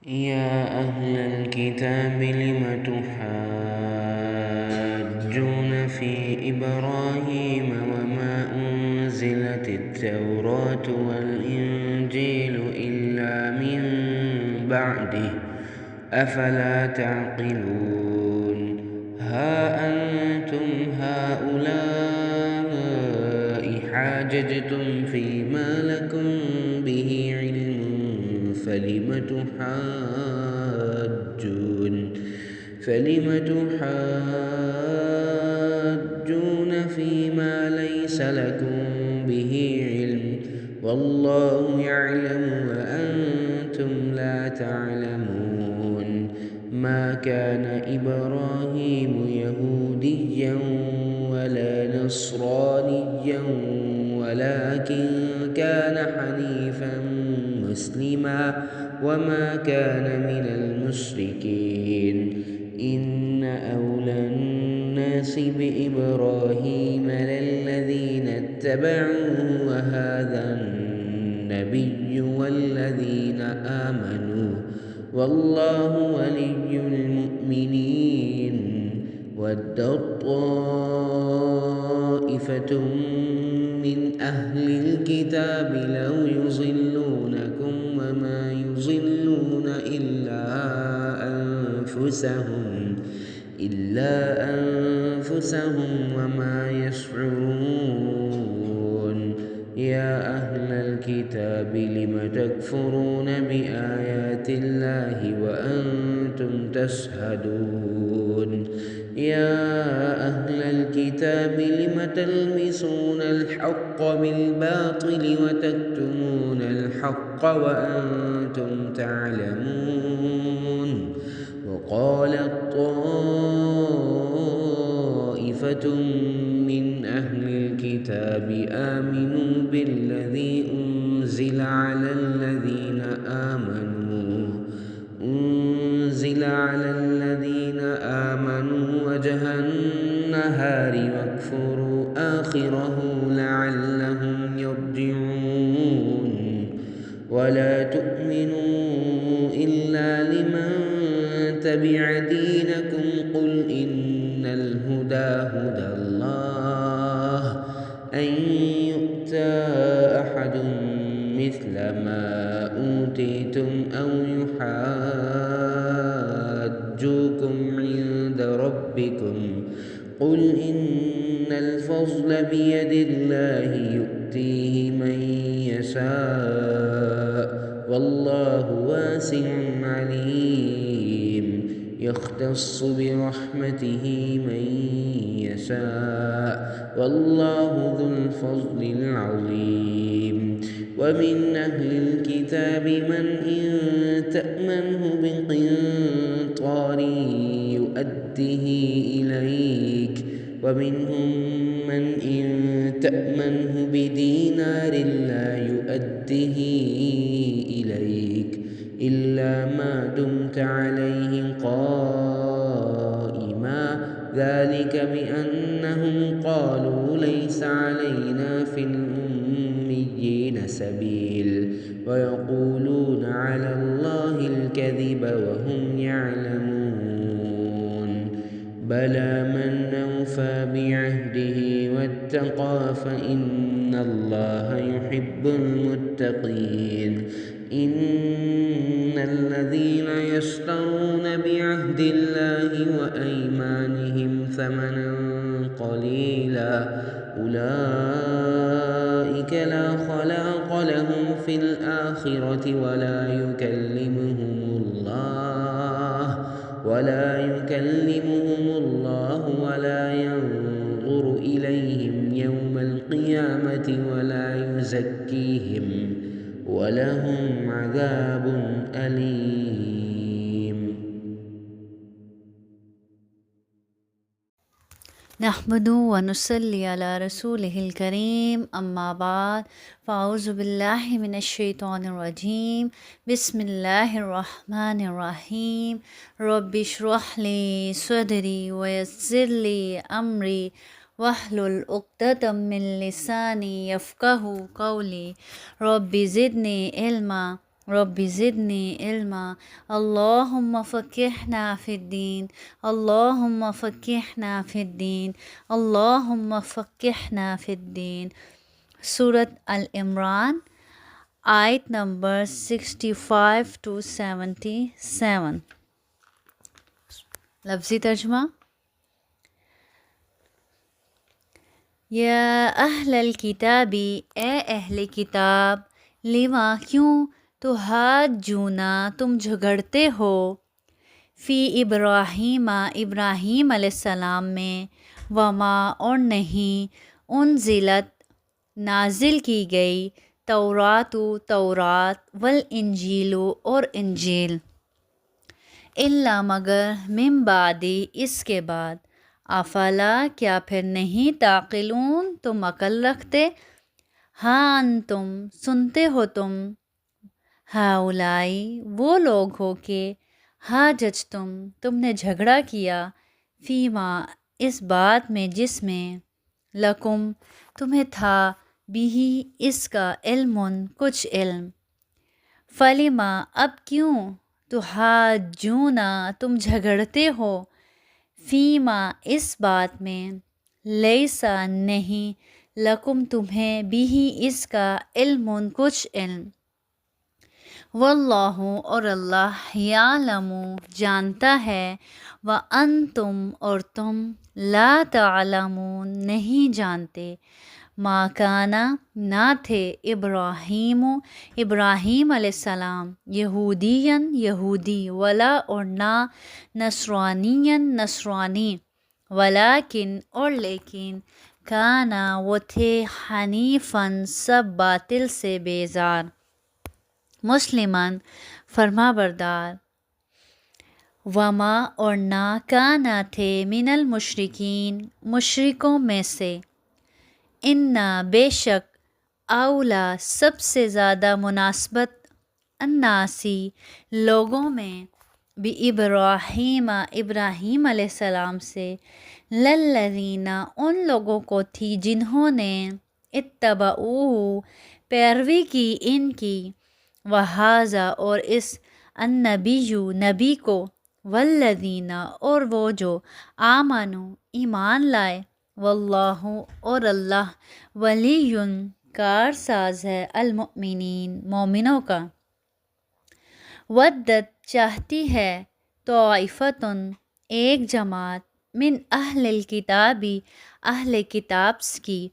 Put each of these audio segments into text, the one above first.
يا أهل الكتاب لم تحاجون في إبراهيم وما أنزلت التوراة والإنجيل إلا من بعده أفلا تعقلون ها أنتم هؤلاء حاججتم فيما لكم به علم فلم تحاجون فيما ليس لكم به علم والله يعلم وأنتم لا تعلمون ما كان إبراهيم يهوديا ولا نصرانيا ولكن كان حنيفا مسلما وما كان من المشركين إن أولى الناس بإبراهيم للذين اتبعوه وهذا النبي والذين آمنوا والله ولي المؤمنين ودت طائفة من أهل الكتاب لو يضلونكم وما يضلون إلا أنفسهم وما يشعرون يا أهل الكتاب لم تكفرون بآيات الله وأنتم تشهدون يا أهل الكتاب لم تلمسون الحق بالباطل وتكتمون الحق وأنتم تعلمون وقالت طائفة من أهل الكتاب آمنوا بالذي أنزل على الذين آمنوا وجه النهار واكفروا آخره لعلهم يرجعون ولا تؤمنوا إلا لمن تبع دينكم قل إن الهدى هدى الله أن يؤتى أحد مثل ما أوتيتم أو يحاجوكم عند ربكم قل إن الفضل بيد الله يؤتيه من يشاء والله واسع عليم يختص برحمته من يشاء والله ذو الفضل العظيم ومن أهل الكتاب من إن تأمنه بقنطار يؤده إليك ومنهم من إن تأمنه بدينار لا يؤده إليك إلا ما دمت عليه قائما ذلك بأنهم قالوا ليس علينا في الأميين سبيل ويقولون على الله الكذب وهم يعلمون بلى من أوفى بعهده واتقى فإن الله يحب المتقين إن الذين يشترون بعهد الله وأيمانهم ثمنا قليلا أولئك لا خلاق لهم في الآخرة ولا يكلمهم الله ولا ينظر إليهم يوم القيامة ولا يزكيهم ولهم عذاب أليم. نحمد ونصلي على رسوله الكريم أما بعد فأعوذ بالله من الشيطان الرجيم بسم الله الرحمن الرحيم رب اشرح لي صدري ويسر لي أمري واحلل عقدة من لساني يفقه قولي رب زدني علما رب زدنی علما اللہم فقہنا فی الدین اللہم فقہنا فی الدین اللہم فقہنا فی الدین۔ سورۃ العمران آیت نمبر 65 to 77۔ لفظی ترجمہ: یا اہل الکتابی، اے اہل کتاب، لما کیوں، تحاجونا تم جھگڑتے ہو، فی ابراہیم ابراہیم علیہ السلام میں، وما اور نہیں، انزلت نازل کی گئی، تورات تورات، والانجیل اور انجیل، الا مگر، من بعدی اس کے بعد، افلا کیا پھر نہیں، تعقلون تم عقل رکھتے، ہاں انتم سنتے ہو تم، ہاؤلائی وہ لوگ ہو کہ، حاججتم تم نے جھگڑا کیا، فیما اس بات میں جس میں، لکم تمہیں تھا، بھی اس کا، علم کچھ علم، فلما اب کیوں، تحاجونا تم جھگڑتے ہو، فیما اس بات میں، لیسا نہیں، لکم تمہیں، بھی اس کا، علم کچھ علم، واللہ اور اللہ، یعلم جانتا ہے، وانتم اور تم، لا تعلمون نہیں جانتے، ما کانا نہ تھے، ابراہیم ابراہیم علیہ السلام، یہودین یہودی، ولا اور نہ، نصرانین نصرانی، ولیکن اور لیکن، کانا وہ تھے، حنیفاً سب باطل سے بیزار، مسلماً فرما بردار، وما اور نہ، کانا تھے، من المشرکین مشرکوں میں سے، انا بے شک، اولا سب سے زیادہ مناسبت، الناسی لوگوں میں، بِابراہیم ابراہیم علیہ السلام سے، للذین ان لوگوں کو تھی جنہوں نے، اتبعوہ پیروی کی ان کی، وہذا اور اس، النبی نبی کو، والذین اور وہ جو، آمنوا ایمان لائے، واللہ اور اللہ، ولی کارساز ہے، المؤمنین مومنوں کا، ودت چاہتی ہے، طائفتن ایک جماعت، من اہل الکتابی اہل کتاب کی،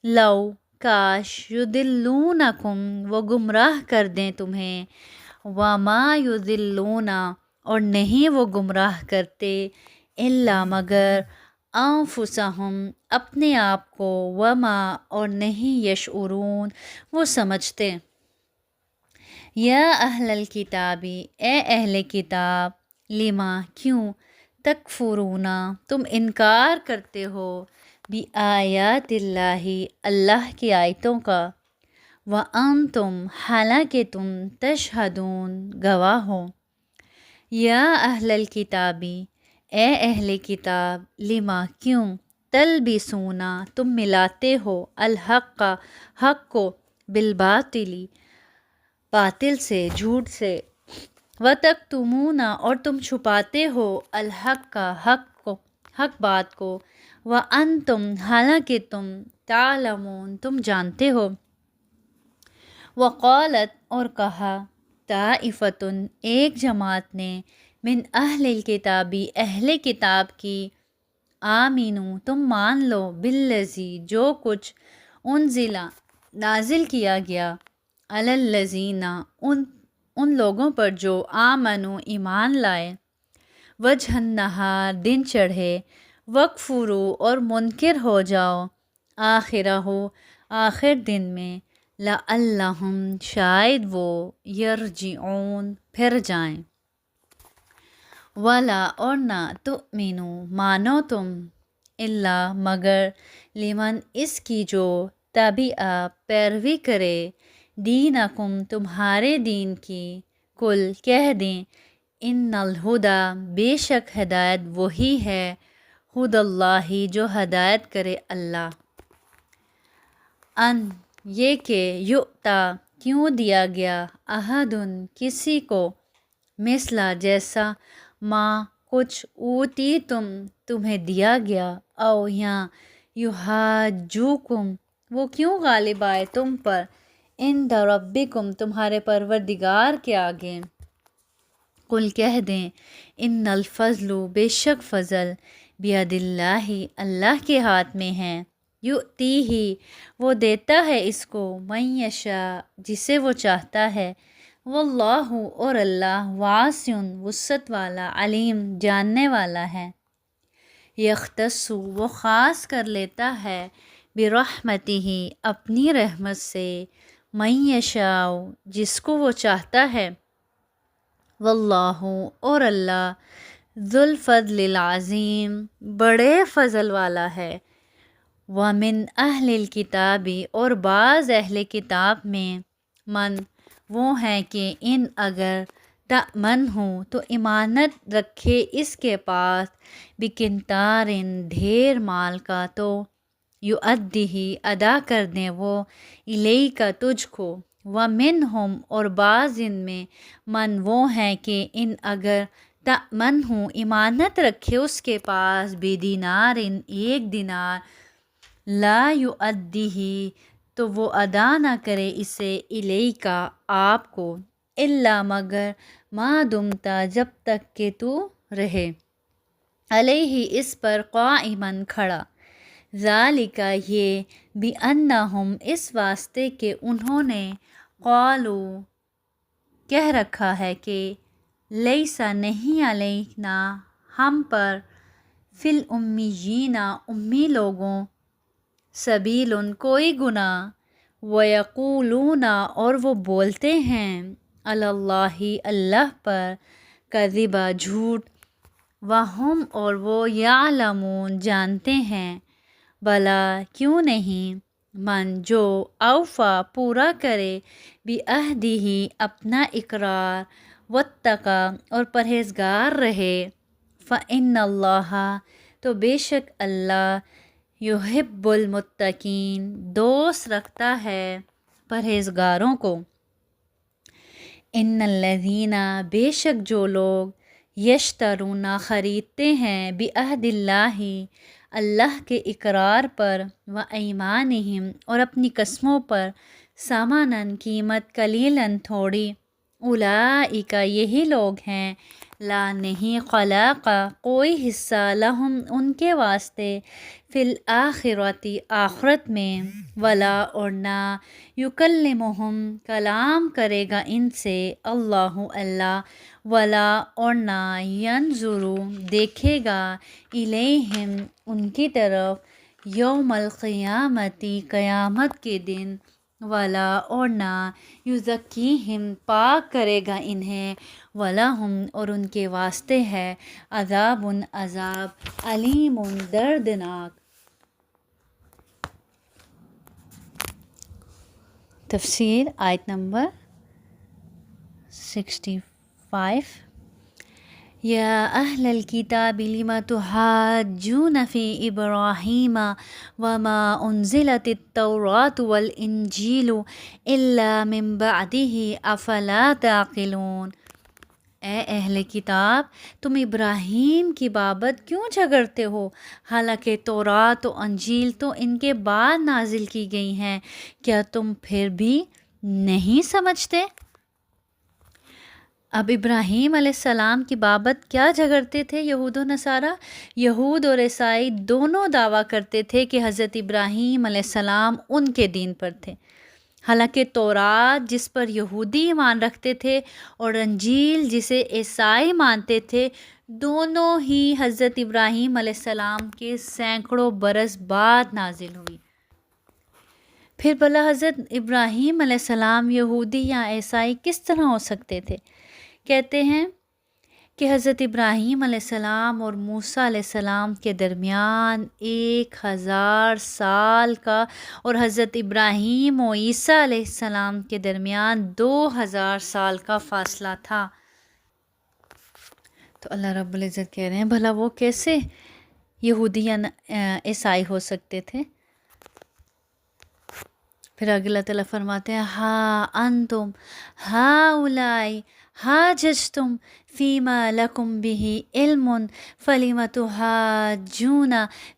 لو کاش، یضلونکم وہ گمراہ کر دیں تمہیں، وما یضلون اور نہیں وہ گمراہ کرتے، الا مگر، انفسہم اپنے آپ کو، وما اور نہیں، یشعرون وہ سمجھتے۔ یا اہل الکتابی اے اہل کتاب، لما کیوں، تکفرون تم انکار کرتے ہو، بآیات اللہ اللہ کی آیتوں کا، وانتم حالانکہ تم، تشہدون گواہ ہو۔ یا اہل الکتابی اے اہل کتاب، لما کیوں، تلبسون تم ملاتے ہو، الحق حق کو، بالباطل باطل سے، جھوٹ سے، وتکتمون اور تم چھپاتے ہو، الحق کا حق کو، حق بات کو، وانتم حالانکہ تم، تعلمون تم جانتے ہو۔ وقالت اور کہا، طائفۃ ایک جماعت نے، من اہل الکتابی اہل کتاب کی، آمینو تم مان لو، بالذی جو کچھ، انزلا نازل کیا گیا، علی الذین ان لوگوں پر جو، آمنو ایمان لائے، وجہ النہار دن چڑھے، وکفروا اور منکر ہو جاؤ، آخرہ آخر دن میں، لعلہم شاید وہ، یرجعون پھر جائیں، ولا اور نہ، تؤمنو مانو تم، الا مگر، لمن اس کی جو، تبعہ پیروی کرے، دینکم تمہارے دین کی، کل کہہ دیں، ان الہدی بے شک ہدایت وہی ہے، ہدی اللہ جو ہدایت کرے اللہ، ان یہ کہ، یؤتا کیوں دیا گیا احدن کسی کو مثلا جیسا ماں کچھ اوتی تمہیں دیا گیا او یا یحاجوکم وہ کیوں غالب آئے تم پر عند ربکم تمہارے پروردگار کے آگے قل کہہ دیں ان الفضل بے شک فضل بیاد اللہ اللہ کے ہاتھ میں ہے یؤتیہ وہ دیتا ہے اس کو من یشاء جسے وہ چاہتا ہے واللہ اور اللہ واسع وسعت والا علیم جاننے والا ہے یختص وہ خاص کر لیتا ہے برحمتہ اپنی رحمت سے من یشاء جس کو وہ چاہتا ہے واللہ اور اللہ ذو الفضل العظیم بڑے فضل والا ہے ومن اہل الکتاب اور بعض اہل کتاب میں من وہ ہیں کہ ان اگر تأمن ہوں تو امانت رکھے اس کے پاس بکنتار ڈھیر مال کا تو یؤدیہ ادا کر دیں وہ الیک تجھ کو ومنہم اور بعض ان میں من وہ ہیں کہ ان اگر تأمن ہوں امانت رکھے اس کے پاس بدینار ایک دینار لا یؤدیہ تو وہ ادا نہ کرے اسے الیکا آپ کو الا مگر ما دمتا جب تک کہ تو رہے علیہ اس پر قائمن کھڑا ذالک یہ بانہم اس واسطے کہ انہوں نے قالو کہہ رکھا ہے کہ لیسا نہیں علینا ہم پر فی الامیین امی لوگوں سبیل کوئی گناہ ویقولون اور وہ بولتے ہیں علی اللہ اللہ پر کذبا جھوٹ وہم اور وہ یعلمون جانتے ہیں بلا کیوں نہیں من جو اوفا پورا کرے بعہدہ اپنا اقرار واتقا اور پرہیزگار رہے فإن اللہ تو بے شک اللہ یحب المتقین دوست رکھتا ہے پرہیزگاروں کو ان الذین بے شک جو لوگ یشترون خریدتے ہیں بعہد اللہ اللہ کے اقرار پر و ایمانہم اور اپنی قسموں پر سامانن قیمت قلیلاً تھوڑی اولئک یہی لوگ ہیں لا نہیں خلاق کوئی حصہ لہم ان کے واسطے فی الآخرۃ آخرت میں ولا اور نہ یکلمہم کلام کرے گا ان سے اللہ اللہ ولا اور نہ ینظر دیکھے گا الیہم ان کی طرف یوم القیامت قیامت کے دن ولا اور نہ یزکیہم پاک کرے گا انہیں ولہم اور ان کے واسطے ہے عذاب عذاب علیم دردناک تفسیر آیت نمبر 65 یا اہل الکتاب لم تحاجون فی ابراہیم وما انزلت التوراۃ والانجیل الا من بعدہ افلا تعقلون اے اہل کتاب تم ابراہیم کی بابت کیوں جھگڑتے ہو حالانکہ تورات و انجیل تو ان کے بعد نازل کی گئی ہیں کیا تم پھر بھی نہیں سمجھتے اب ابراہیم علیہ السلام کی بابت کیا جھگڑتے تھے یہود و نصارہ یہود اور عیسائی دونوں دعویٰ کرتے تھے کہ حضرت ابراہیم علیہ السلام ان کے دین پر تھے حالانکہ تورات جس پر یہودی ایمان رکھتے تھے اور انجیل جسے عیسائی مانتے تھے دونوں ہی حضرت ابراہیم علیہ السلام کے سینکڑوں برس بعد نازل ہوئی پھر بھلا حضرت ابراہیم علیہ السلام یہودی یا عیسائی کس طرح ہو سکتے تھے کہتے ہیں کہ حضرت ابراہیم علیہ السلام اور موسیٰ علیہ السلام کے درمیان 1000 سال کا اور حضرت ابراہیم و عیسیٰ علیہ السلام کے درمیان 2000 سال کا فاصلہ تھا تو اللہ رب العزت کہہ رہے ہیں بھلا وہ کیسے یہودی یا عیسائی ہو سکتے تھے پھر آگے اللہ تعالیٰ فرماتے ہیں ہا انتم ہاؤلائی حاججتم فیما لکم بہ علم فلم تحاجون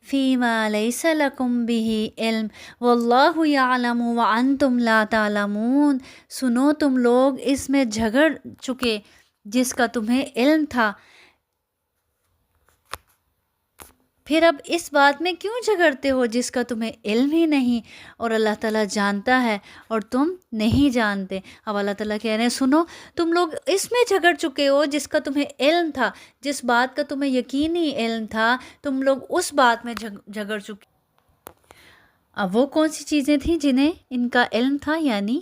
فیما لیس لکم بہ علم واللہ یعلم وانتم لا تعلمون۔ سنو تم لوگ اس میں جھگڑ چکے جس کا تمہیں علم تھا، پھر اب اس بات میں کیوں جھگڑتے ہو جس کا تمہیں علم ہی نہیں، اور اللہ تعالیٰ جانتا ہے اور تم نہیں جانتے۔ اب اللہ تعالیٰ کہہ رہے ہیں سنو، تم لوگ اس میں جھگڑ چکے ہو جس کا تمہیں علم تھا، جس بات کا تمہیں یقینی علم تھا، تم لوگ اس بات میں جھگڑ چکے۔ اب وہ کون سی چیزیں تھیں جنہیں ان کا علم تھا؟ یعنی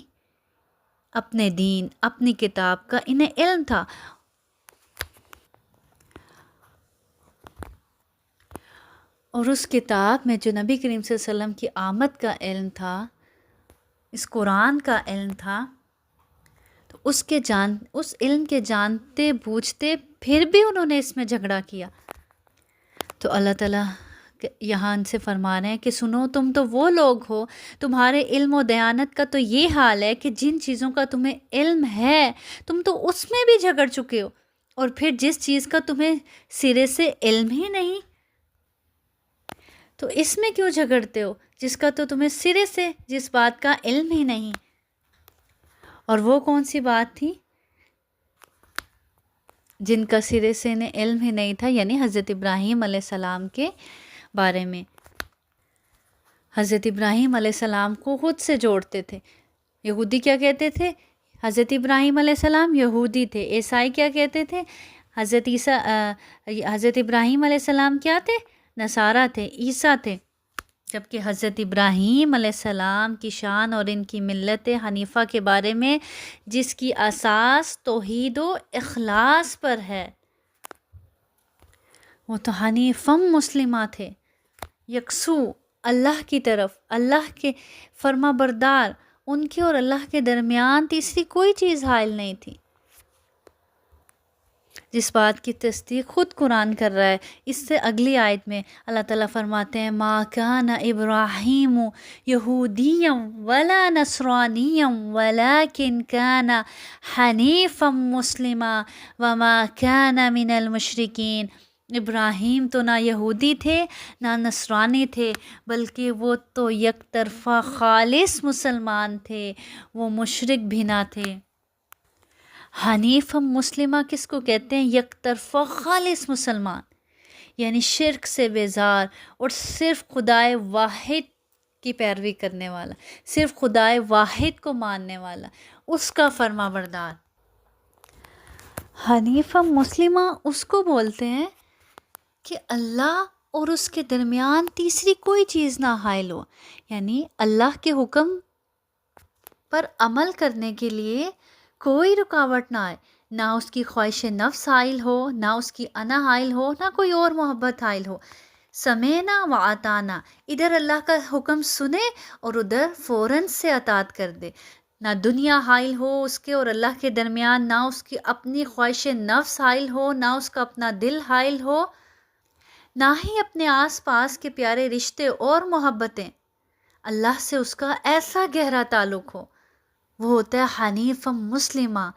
اپنے دین، اپنی کتاب کا انہیں علم تھا، اور اس کتاب میں جو نبی کریم صلی اللہ علیہ وسلم کی آمد کا علم تھا، اس قرآن کا علم تھا، تو اس علم کے جانتے بوجھتے پھر بھی انہوں نے اس میں جھگڑا کیا۔ تو اللہ تعالیٰ یہاں ان سے فرما رہے ہیں کہ سنو، تم تو وہ لوگ ہو، تمہارے علم و دیانت کا تو یہ حال ہے کہ جن چیزوں کا تمہیں علم ہے تم تو اس میں بھی جھگڑ چکے ہو، اور پھر جس چیز کا تمہیں سرے سے علم ہی نہیں تو اس میں کیوں جھگڑتے ہو جس کا تو تمہیں سرے سے جس بات کا علم ہی نہیں۔ اور وہ کون سی بات تھی جن کا سرے سے انہیں علم ہی نہیں تھا؟ یعنی حضرت ابراہیم علیہ السلام کے بارے میں۔ حضرت ابراہیم علیہ السلام کو خود سے جوڑتے تھے۔ یہودی کیا کہتے تھے؟ حضرت ابراہیم علیہ السلام یہودی تھے۔ عیسائی کیا کہتے تھے؟ حضرت ابراہیم علیہ السلام کیا تھے؟ نصارہ تھے، عیسیٰ تھے۔ جبکہ حضرت ابراہیم علیہ السلام کی شان اور ان کی ملت حنیفہ کے بارے میں جس کی اساس توحید و اخلاص پر ہے، وہ تو حنیفم مسلمہ تھے، یکسو اللہ کی طرف، اللہ کے فرما بردار، ان کے اور اللہ کے درمیان تیسری کوئی چیز حائل نہیں تھی، جس بات کی تصدیق خود قرآن کر رہا ہے۔ اس سے اگلی آیت میں اللہ تعالیٰ فرماتے ہیں ما کان ابراہیم یہودیا ولا نصرانیا ولکن کان حنیفا مسلما وما کان من المشرکین۔ ابراہیم تو نہ یہودی تھے نہ نصرانی تھے، بلکہ وہ تو یک طرفہ خالص مسلمان تھے، وہ مشرک بھی نہ تھے۔ حنیف مسلمہ کس کو کہتے ہیں؟ یک طرفہ خالص مسلمان، یعنی شرک سے بیزار اور صرف خدائے واحد کی پیروی کرنے والا، صرف خدائے واحد کو ماننے والا، اس کا فرما بردار۔ حنیف مسلمہ اس کو بولتے ہیں کہ اللہ اور اس کے درمیان تیسری کوئی چیز نہ حائل ہو، یعنی اللہ کے حکم پر عمل کرنے کے لیے کوئی رکاوٹ نہ آئے، نہ اس کی خواہش نفس حائل ہو، نہ اس کی انا حائل ہو، نہ کوئی اور محبت حائل ہو۔ سمینا و اطاعنا، ادھر اللہ کا حکم سنے اور ادھر فوراً سے اطاعت کر دے، نہ دنیا حائل ہو اس کے اور اللہ کے درمیان، نہ اس کی اپنی خواہش نفس حائل ہو، نہ اس کا اپنا دل حائل ہو، نہ ہی اپنے آس پاس کے پیارے رشتے اور محبتیں، اللہ سے اس کا ایسا گہرا تعلق ہو۔ وہ ہوتا ہے حنیف مسلمہ،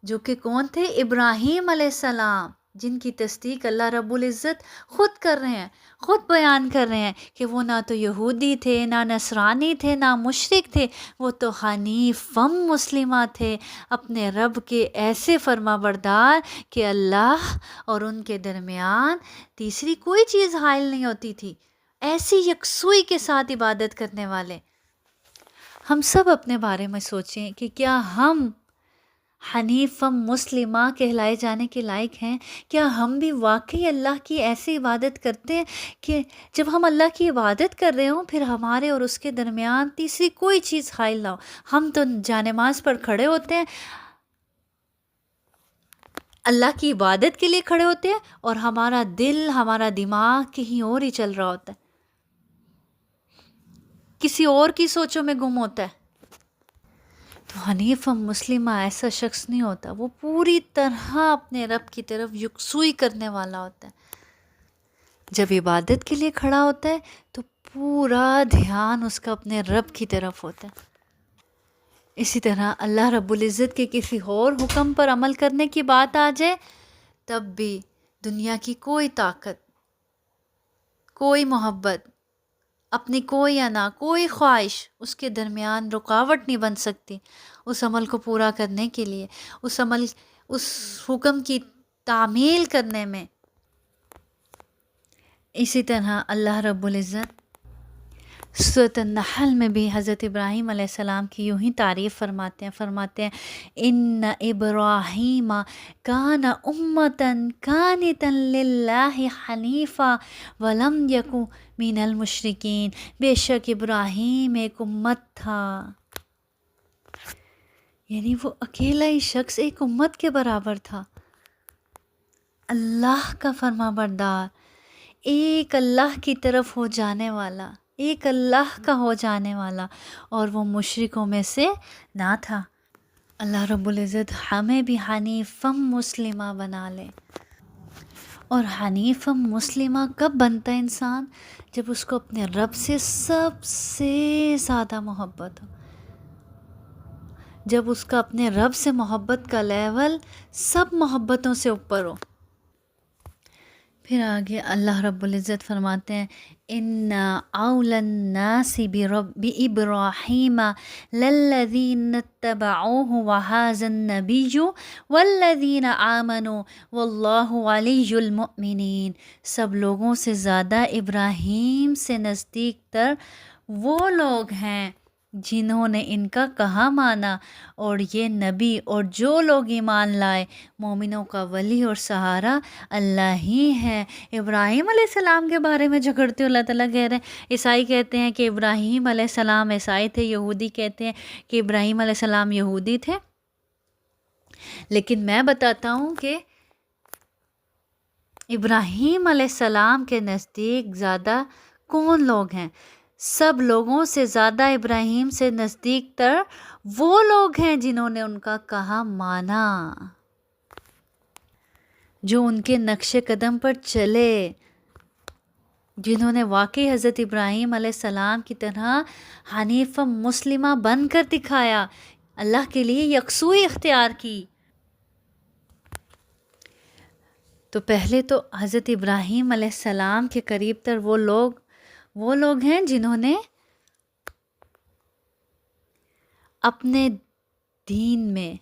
جو کہ کون تھے؟ ابراہیم علیہ السلام، جن کی تصدیق اللہ رب العزت خود کر رہے ہیں، خود بیان کر رہے ہیں کہ وہ نہ تو یہودی تھے، نہ نصرانی تھے، نہ مشرک تھے، وہ تو حنیفم مسلمہ تھے، اپنے رب کے ایسے فرما بردار کہ اللہ اور ان کے درمیان تیسری کوئی چیز حائل نہیں ہوتی تھی، ایسی یکسوئی کے ساتھ عبادت کرنے والے۔ ہم سب اپنے بارے میں سوچیں کہ کیا ہم حنیفم مسلمہ کہلائے جانے کے لائق ہیں؟ کیا ہم بھی واقعی اللہ کی ایسی عبادت کرتے ہیں کہ جب ہم اللہ کی عبادت کر رہے ہوں پھر ہمارے اور اس کے درمیان تیسری کوئی چیز حائل نہ ہو؟ ہم تو جانماز پر کھڑے ہوتے ہیں، اللہ کی عبادت کے لیے کھڑے ہوتے ہیں، اور ہمارا دل، ہمارا دماغ کہیں اور ہی چل رہا ہوتا ہے، کسی اور کی سوچوں میں گم ہوتا ہے۔ تو حنیف مسلمہ ایسا شخص نہیں ہوتا، وہ پوری طرح اپنے رب کی طرف یکسوئی کرنے والا ہوتا ہے۔ جب عبادت کے لیے کھڑا ہوتا ہے تو پورا دھیان اس کا اپنے رب کی طرف ہوتا ہے۔ اسی طرح اللہ رب العزت کے کسی اور حکم پر عمل کرنے کی بات آ جائے تب بھی دنیا کی کوئی طاقت، کوئی محبت، اپنی کوئی انا، کوئی خواہش اس کے درمیان رکاوٹ نہیں بن سکتی اس عمل کو پورا کرنے کے لیے، اس حکم کی تعمیل کرنے میں۔ اسی طرح اللہ رب العزت سورۃ النحل میں بھی حضرت ابراہیم علیہ السلام کی یوں ہی تعریف فرماتے ہیں ان ابراہیم کان امۃ قانتا للہ حنیفا ولم یک من المشرکین، بے شک ابراہیم ایک امت تھا، یعنی وہ اکیلا ہی شخص ایک امت کے برابر تھا، اللہ کا فرما بردار، ایک اللہ کی طرف ہو جانے والا، ایک اللہ کا ہو جانے والا، اور وہ مشرکوں میں سے نہ تھا۔ اللہ رب العزت ہمیں بھی حنیفم مسلمہ بنا لے۔ اور حنیفم مسلمہ کب بنتا ہے انسان؟ جب اس کو اپنے رب سے سب سے زیادہ محبت ہو، جب اس کا اپنے رب سے محبت کا لیول سب محبتوں سے اوپر ہو۔ پھر آگے اللہ رب العزت فرماتے ہیں ان اول الناس بابراہیم للذین اتبعوہ وہذا النبی والذین آمنوا واللہ ولی المؤمنین، سب لوگوں سے زیادہ ابراہیم سے نزدیک تر وہ لوگ ہیں جنہوں نے ان کا کہا مانا، اور یہ نبی اور جو لوگ ایمان لائے، مومنوں کا ولی اور سہارا اللہ ہی ہے۔ ابراہیم علیہ السلام کے بارے میں جھگڑتے اللہ تعالیٰ کہہ رہے ہیں، عیسائی کہتے ہیں کہ ابراہیم علیہ السلام عیسائی تھے، یہودی کہتے ہیں کہ ابراہیم علیہ السلام یہودی تھے، لیکن میں بتاتا ہوں کہ ابراہیم علیہ السلام کے نزدیک زیادہ کون لوگ ہیں؟ سب لوگوں سے زیادہ ابراہیم سے نزدیک تر وہ لوگ ہیں جنہوں نے ان کا کہا مانا، جو ان کے نقش قدم پر چلے، جنہوں نے واقعی حضرت ابراہیم علیہ السلام کی طرح حنیف مسلمہ بن کر دکھایا، اللہ کے لیے یکسوئی اختیار کی۔ تو پہلے تو حضرت ابراہیم علیہ السلام کے قریب تر وہ لوگ ہیں جنہوں نے اپنے دین میں،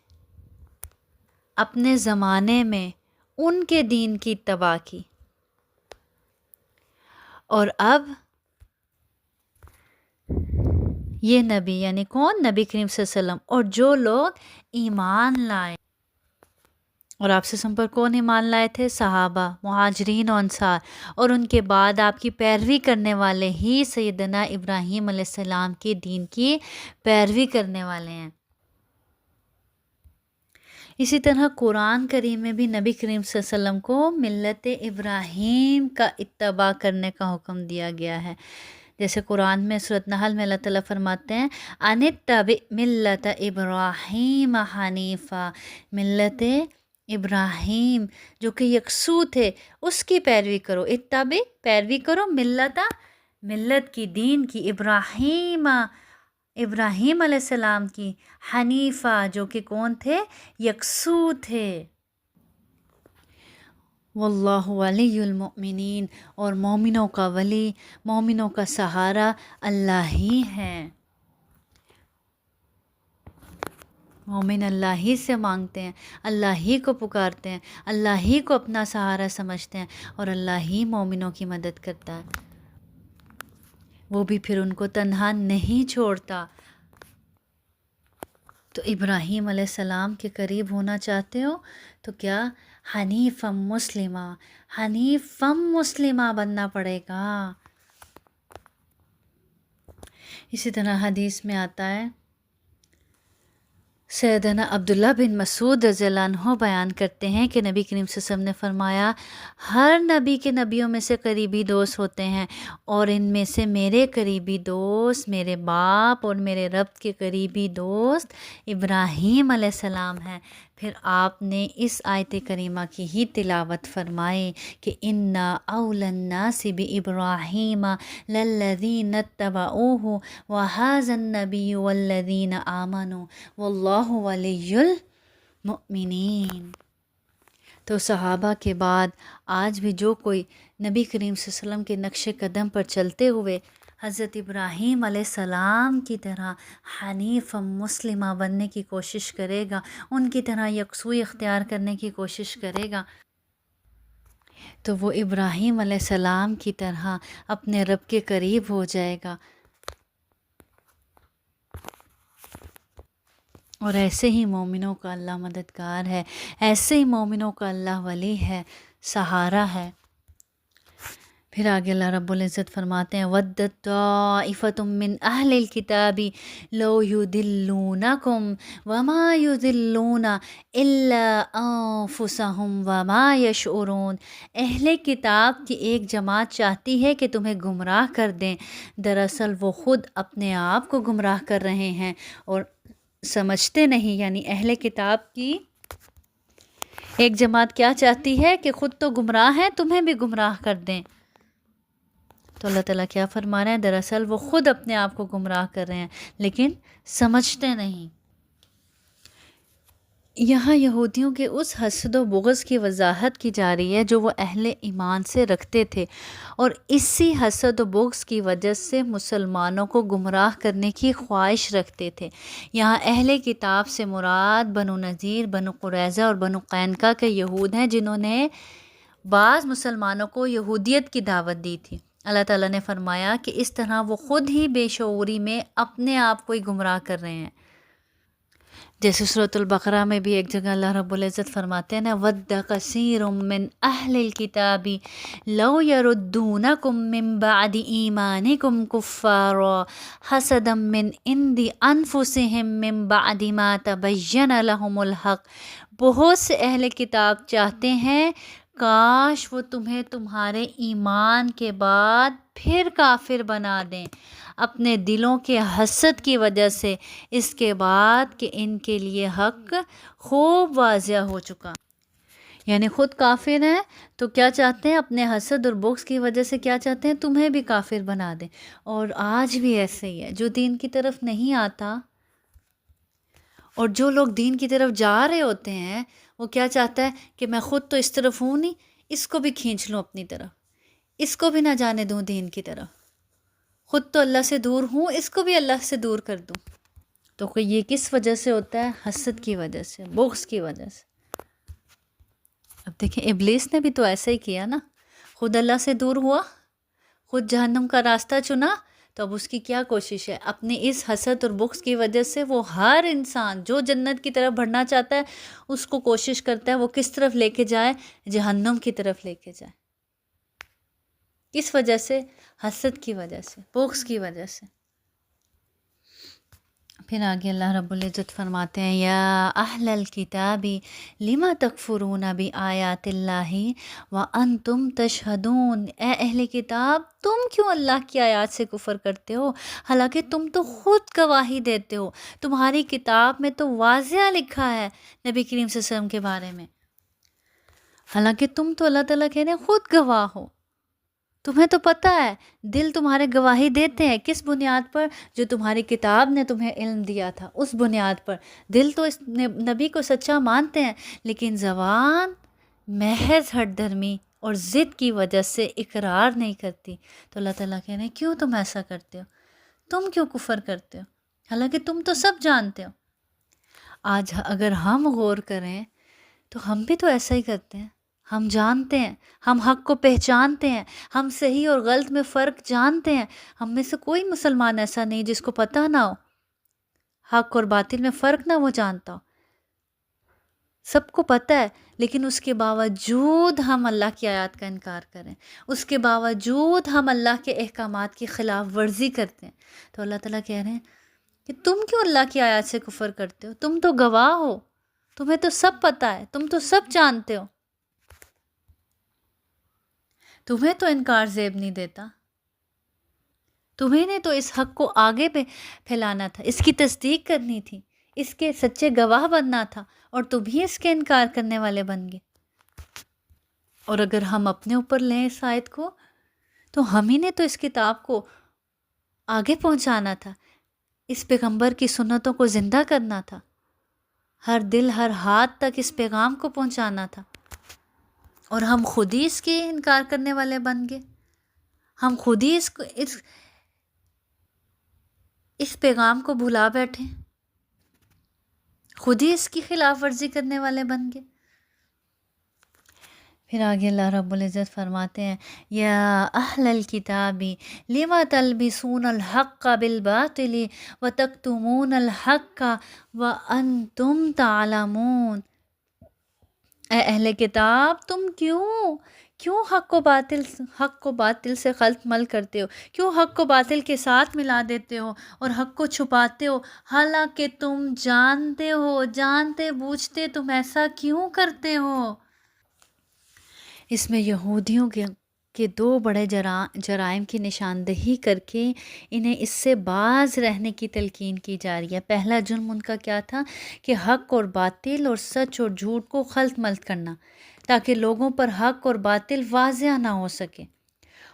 اپنے زمانے میں ان کے دین کی اتباع کی، اور اب یہ نبی یعنی کون؟ نبی کریم صلی اللہ علیہ وسلم، اور جو لوگ ایمان لائے، اور آپ سے پر کون ایمان لائے تھے؟ صحابہ، مہاجرین و انصار، اور ان کے بعد آپ کی پیروی کرنے والے ہی سیدنا ابراہیم علیہ السلام کے دین کی پیروی کرنے والے ہیں۔ اسی طرح قرآن کریم میں بھی نبی کریم صلی اللہ علیہ وسلم کو ملت ابراہیم کا اتباع کرنے کا حکم دیا گیا ہے، جیسے قرآن میں سورۃ نحل میں اللہ تعالیٰ فرماتے ہیں ان اتبع ملت ابراہیم حنیفا، ملت ابراہیم جو کہ یکسو تھے اس کی پیروی کرو، اتبع پیروی کرو، ملت کی، دین کی، ابراہیم علیہ السلام کی، حنیفہ جو کہ کون تھے؟ یکسو تھے، واللہ ولی المؤمنین، اور مومنوں کا ولی، مومنوں کا سہارا اللہ ہی ہے۔ مومن اللہ ہی سے مانگتے ہیں، اللہ ہی کو پکارتے ہیں، اللہ ہی کو اپنا سہارا سمجھتے ہیں، اور اللہ ہی مومنوں کی مدد کرتا ہے، وہ بھی پھر ان کو تنہا نہیں چھوڑتا۔ تو ابراہیم علیہ السلام کے قریب ہونا چاہتے ہو تو کیا؟ حنیفم مسلمہ بننا پڑے گا۔ اسی طرح حدیث میں آتا ہے، سیدنا عبداللہ بن مسعود رضی اللہ عنہ بیان کرتے ہیں کہ نبی کریم صلی اللہ علیہ وسلم نے فرمایا ہر نبی کے نبیوں میں سے قریبی دوست ہوتے ہیں، اور ان میں سے میرے قریبی دوست، میرے باپ اور میرے رب کے قریبی دوست ابراہیم علیہ السلام ہیں۔ پھر آپ نے اس آیت کریمہ کی ہی تلاوت فرمائے کہ انا اولی الناس بابراہیم للذین اتبعوہ وہذا النبی والذین آمنوا واللہ ولی المؤمنین۔ تو صحابہ کے بعد آج بھی جو کوئی نبی کریم صلی اللہ علیہ وسلم کے نقش قدم پر چلتے ہوئے حضرت ابراہیم علیہ السلام کی طرح حنیف مسلمہ بننے کی کوشش کرے گا، ان کی طرح یکسوئی اختیار کرنے کی کوشش کرے گا، تو وہ ابراہیم علیہ السلام کی طرح اپنے رب کے قریب ہو جائے گا۔ اور ایسے ہی مومنوں کا اللہ مددگار ہے، ایسے ہی مومنوں کا اللہ ولی ہے، سہارا ہے۔ پھر آگے اللہ رب العزت فرماتے ہیں وَدَّت طَائِفَةٌ مِّنْ أَهْلِ الْكِتَابِ لَوْ يُضِلُّونَكُمْ وَمَا يُضِلُّونَ إِلَّا أَنفُسَهُمْ وَمَا يَشْعُرُونَ۔ اہل کتاب کی ایک جماعت چاہتی ہے کہ تمہیں گمراہ کر دیں، دراصل وہ خود اپنے آپ کو گمراہ کر رہے ہیں اور سمجھتے نہیں۔ یعنی اہل کتاب کی ایک جماعت کیا چاہتی ہے کہ خود تو گمراہ ہیں، تمہیں بھی گمراہ کر دیں۔ تو اللہ تعالیٰ کیا فرما رہے ہیں؟ دراصل وہ خود اپنے آپ کو گمراہ کر رہے ہیں لیکن سمجھتے نہیں۔ یہاں یہودیوں کے اس حسد و بغض کی وضاحت کی جا رہی ہے جو وہ اہل ایمان سے رکھتے تھے، اور اسی حسد و بغض کی وجہ سے مسلمانوں کو گمراہ کرنے کی خواہش رکھتے تھے۔ یہاں اہل کتاب سے مراد بنو نذیر، بنو قریظہ اور بنو قینقاع کے یہود ہیں جنہوں نے بعض مسلمانوں کو یہودیت کی دعوت دی تھی۔ اللہ تعالیٰ نے فرمایا کہ اس طرح وہ خود ہی بے شعوری میں اپنے آپ کو ہی گمراہ کر رہے ہیں۔ جیسے سورۃ البقرہ میں بھی ایک جگہ اللہ رب العزت فرماتے ہیں نا وَدَّ كَثِيرٌ مِّنْ أَهْلِ الْكِتَابِ لَوْ يَرُدُّونَكُم مِّن بَعْدِ إِيمَانِكُمْ كُفَّارًا حَسَدًا مِّنْ عِندِ أَنفُسِهِم مِّن بَعْدِ مَا تَبَيَّنَ لَهُمُ الْحَقُّ۔ بہت سے اہل کتاب چاہتے ہیں کاش وہ تمہیں تمہارے ایمان کے بعد پھر کافر بنا دیں، اپنے دلوں کے حسد کی وجہ سے، اس کے بعد کہ ان کے لیے حق خوب واضح ہو چکا۔ یعنی خود کافر ہیں تو کیا چاہتے ہیں؟ اپنے حسد اور بغض کی وجہ سے کیا چاہتے ہیں؟ تمہیں بھی کافر بنا دیں۔ اور آج بھی ایسے ہی ہے، جو دین کی طرف نہیں آتا اور جو لوگ دین کی طرف جا رہے ہوتے ہیں وہ کیا چاہتا ہے کہ میں خود تو اس طرف ہوں نہیں، اس کو بھی کھینچ لوں اپنی طرف، اس کو بھی نہ جانے دوں دین کی طرف، خود تو اللہ سے دور ہوں، اس کو بھی اللہ سے دور کر دوں۔ تو یہ کس وجہ سے ہوتا ہے؟ حسد کی وجہ سے، بغض کی وجہ سے۔ اب دیکھیں ابلیس نے بھی تو ایسا ہی کیا نا، خود اللہ سے دور ہوا، خود جہنم کا راستہ چنا، تو اب اس کی کیا کوشش ہے؟ اپنے اس حسد اور بغض کی وجہ سے وہ ہر انسان جو جنت کی طرف بڑھنا چاہتا ہے اس کو کوشش کرتا ہے وہ کس طرف لے کے جائے؟ جہنم کی طرف لے کے جائے۔ کس وجہ سے؟ حسد کی وجہ سے، بغض کی وجہ سے۔ پھر آگے اللہ رب العزت فرماتے ہیں یا اہل الکتاب لم تکفرون بآیات اللہ وانتم تشہدون۔ اے اہل کتاب تم کیوں اللہ کی آیات سے کفر کرتے ہو حالانکہ تم تو خود گواہی دیتے ہو، تمہاری کتاب میں تو واضح لکھا ہے نبی کریم صلی اللہ علیہ وسلم کے بارے میں، حالانکہ تم تو اللہ تعالیٰ کہہ رہے ہیں خود گواہ ہو، تمہیں تو پتہ ہے، دل تمہارے گواہی دیتے ہیں۔ کس بنیاد پر؟ جو تمہاری کتاب نے تمہیں علم دیا تھا اس بنیاد پر۔ دل تو اس نبی کو سچا مانتے ہیں لیکن زبان محض ہٹ دھرمی اور ضد کی وجہ سے اقرار نہیں کرتی۔ تو اللہ تعالیٰ کہہ رہے ہیں کیوں تم ایسا کرتے ہو؟ تم کیوں کفر کرتے ہو حالانکہ تم تو سب جانتے ہو؟ آج اگر ہم غور کریں تو ہم بھی تو ایسا ہی کرتے ہیں، ہم جانتے ہیں، ہم حق کو پہچانتے ہیں، ہم صحیح اور غلط میں فرق جانتے ہیں۔ ہم میں سے کوئی مسلمان ایسا نہیں جس کو پتہ نہ ہو حق اور باطل میں فرق، نہ وہ جانتا ہو، سب کو پتہ ہے، لیکن اس کے باوجود ہم اللہ کی آیات کا انکار کریں، اس کے باوجود ہم اللہ کے احکامات کی خلاف ورزی کرتے ہیں۔ تو اللہ تعالیٰ کہہ رہے ہیں کہ تم کیوں اللہ کی آیات سے کفر کرتے ہو؟ تم تو گواہ ہو، تمہیں تو سب پتہ ہے، تم تو سب جانتے ہو، تمہیں تو انکار زیب نہیں دیتا، تمہیں نے تو اس حق کو آگے پہ پھیلانا تھا، اس کی تصدیق کرنی تھی، اس کے سچے گواہ بننا تھا اور تم بھی اس کے انکار کرنے والے بن گئے۔ اور اگر ہم اپنے اوپر لیں اس آیت کو تو ہم ہی نے تو اس کتاب کو آگے پہنچانا تھا، اس پیغمبر کی سنتوں کو زندہ کرنا تھا، ہر دل ہر ہاتھ تک اس پیغام کو پہنچانا تھا، اور ہم خود ہی اس کے انکار کرنے والے بن گئے۔ ہم خود ہی اس پیغام کو بھلا بیٹھے، خود ہی اس کی خلاف ورزی کرنے والے بن گئے۔ پھر آگے اللہ رب العزت فرماتے ہیں یا اہل الکتاب لما تلبسون الحق بالباطل وتکتمون الحق وانتم تعلمون، اے اہل کتاب تم کیوں حق کو باطل سے خلط مل کرتے ہو، کیوں حق کو باطل کے ساتھ ملا دیتے ہو اور حق کو چھپاتے ہو، حالانکہ تم جانتے بوجھتے تم ایسا کیوں کرتے ہو۔ اس میں یہودیوں کے دو بڑے جرائم کی نشاندہی کر کے انہیں اس سے باز رہنے کی تلقین کی جا رہی ہے۔ پہلا جرم ان کا کیا تھا کہ حق اور باطل اور سچ اور جھوٹ کو خلط ملط کرنا، تاکہ لوگوں پر حق اور باطل واضح نہ ہو سکے،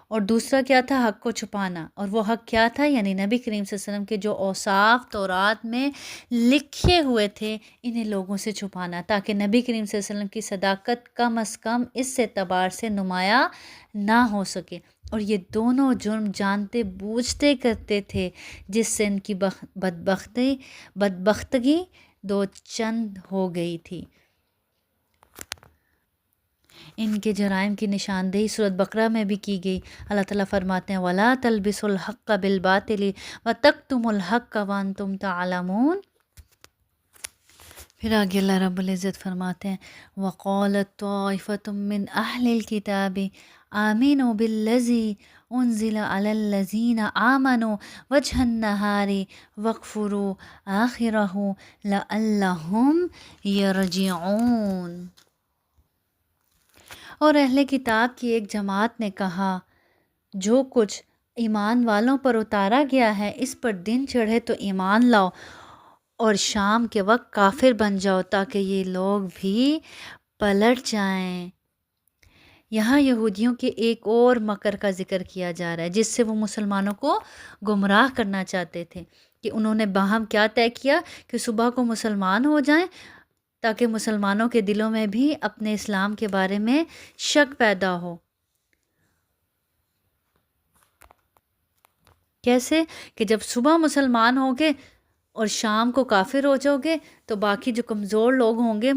اور دوسرا کیا تھا حق کو چھپانا، اور وہ حق کیا تھا، یعنی نبی کریم صلی اللہ علیہ وسلم کے جو اوصاف تورات میں لکھے ہوئے تھے انہیں لوگوں سے چھپانا، تاکہ نبی کریم صلی اللہ علیہ وسلم کی صداقت کم از کم اس اعتبار سے نمایاں نہ ہو سکے۔ اور یہ دونوں جرم جانتے بوجھتے کرتے تھے، جس سے ان کی بدبختگی دو چند ہو گئی تھی۔ ان کے جرائم کی نشاندہی سورۃ بقرہ میں بھی کی گئی۔ اللہ تعالیٰ فرماتے ہیں وَلَا تَلْبِسُوا الْحَقَّ بِالْبَاطِلِ وَتَكْتُمُوا الْحَقَّ وَأَنْتُمْ تَعْلَمُونَ۔ پھر آگے اللہ رب العزت فرماتے ہیں وَقَالَتْ طَائِفَةٌ مِّنْ أَهْلِ الْكِتَابِ آمِنُوا بِالَّذِي أُنزِلَ عَلَى الَّذِينَ آمَنُوا وَجْهَ النَّهَارِ وَاكْفُرُوا آخِرَهُ لَعَلَّهُمْ يَرْجِعُونَ۔ اور اہل کتاب کی ایک جماعت نے کہا جو کچھ ایمان والوں پر اتارا گیا ہے اس پر دن چڑھے تو ایمان لاؤ اور شام کے وقت کافر بن جاؤ تاکہ یہ لوگ بھی پلٹ جائیں۔ یہاں یہودیوں کے ایک اور مکر کا ذکر کیا جا رہا ہے جس سے وہ مسلمانوں کو گمراہ کرنا چاہتے تھے، کہ انہوں نے باہم کیا طے کیا کہ صبح کو مسلمان ہو جائیں تاکہ مسلمانوں کے دلوں میں بھی اپنے اسلام کے بارے میں شک پیدا ہو۔ کیسے کہ جب صبح مسلمان ہوگے اور شام کو کافر ہو جاؤ گے تو باقی جو کمزور لوگ ہوں گے،